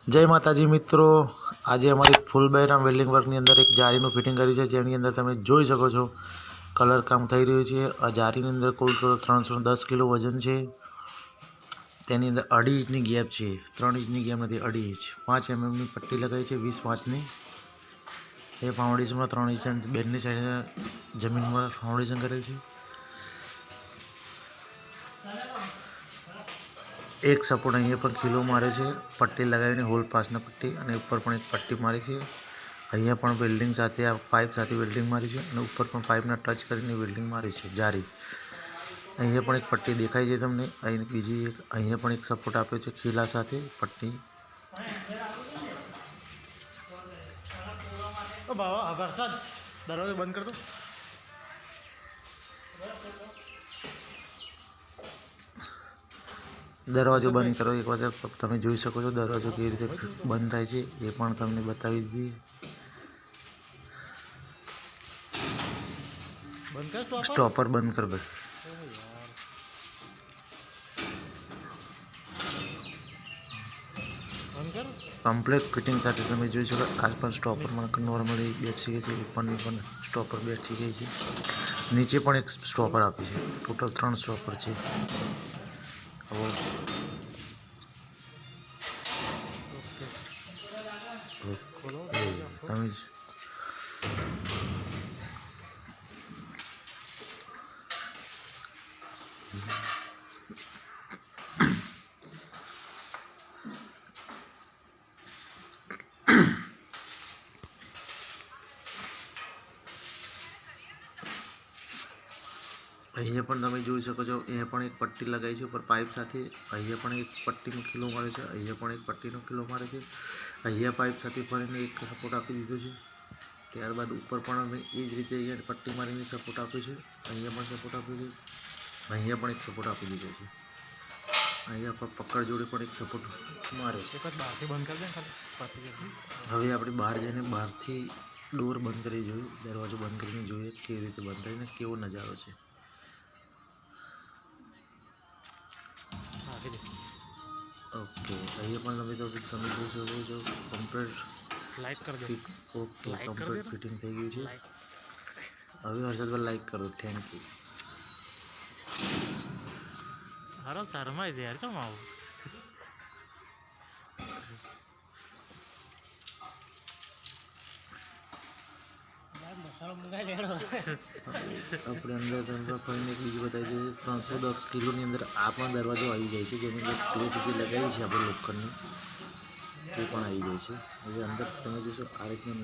जय माताजी मित्रों, आज अमरी फूल बेराम वेल्डिंग वर्कनी अंदर एक जारीનું फिटिंग કર્યું છે, જેની અંદર તમે જોઈ શકો છો કલર કામ થઈ રહ્યું છે। આ જારીની અંદર કુલ 310 કિલો વજન છે। તેની અંદર 2.5 ઇંચની ગેપ છે, 3 ઇંચની ગેપ નથી, 2.5 ઇંચ। 5 mm ની પટ્ટી લગાવી છે, 20-5ની। એ ફાઉન્ડેશનમાં 3 ઇંચ બેડની સાઈડે જમીનમાં ફાઉન્ડેશન કરેલ છે। एक सपोर्ट अहीं पर खीलो मारे छे, पट्टी लगावीने होल पासना पट्टी अने ऊपर पण एक पट्टी मारी छे। अहीं पण वेल्डिंग साथे आ पाइप साथे वेल्डिंग मारी छे अने ऊपर पण पाइपने टच करीने वेल्डिंग मारी छे जारी। अहीं पण एक पट्टी देखाय छे तमने, अहीं बीजी एक अहीं पण एक सपोर्ट आप्यो छे खीला साथे पट्टी। ओ बाबा वरसाद दरवाજો બંધ કર દો। दरवाजो बंद करो एक बार तमे जोई शको छो दरवाजो केवी रीते बंद थाय छे ए पण तमने बतावी दीधी। બંધ કર स्टॉपर बंद कर भाई। બંધ કર कम्प्लीट फिटिंग साथे तमे जोई शको। आज पण स्टॉपर में नॉर्मली बेठी गई है, ऊपर पण स्टॉपर बेठी गई है, नीचे पण एक स्टॉपर आपी है। टोटल 3 स्टॉपर है। अहीं पण तमे जोई शको छो, अहीं पण एक पट्टी लगाई छे ऊपर पाइप साथे। अहीं पण एक पट्टीनो खीलो मारे छे, अहीं पण एक पट्टीनो खीलो मारे छे। अहीं पाइप साथे फरीने एक सपोर्ट आपी दीधो छे। त्यारबाद ऊपर पण अमे ए ज रीते अहीं पट्टी मारीने सपोर्ट आप्यो छे। अहीं पण सपोर्ट आप्यो छे, अहीं पण एक सपोर्ट आपी दीधो छे। अहीं पर पकड़ जोड़े पण एक सपोर्ट मारे छे। બહારથી બંધ કરી દે ખાલી। હવે આપણે બહાર જઈને બહારથી ડોર બંધ કરી જોઈએ, દરવાજો બંધ કરીને જોઈએ કેવી રીતે બંધ થાય ને કેવો નજારો છે। ओके, अहीं पण તમે જોઈ શકો છો કમ્પ્લીટ લાઈક कर दो। ओके, कम्प्लीट फिटिंग થઈ ગયું છે। હવે હર્ષદભાઈ લાઈક કરો, થેન્ક યુ। હારો શરમાય છે યાર, ચમ આવું આપણે અંદર ફરીને એક બીજું બતાવી દઈએ। 310 કિલોની અંદર આ પણ દરવાજો આવી જાય છે, જેની અંદર પ્લેટ જે લગાવી છે આપણે લોખંડની એ પણ આવી જાય છે। હવે અંદર તમે જોશો આ રીતનું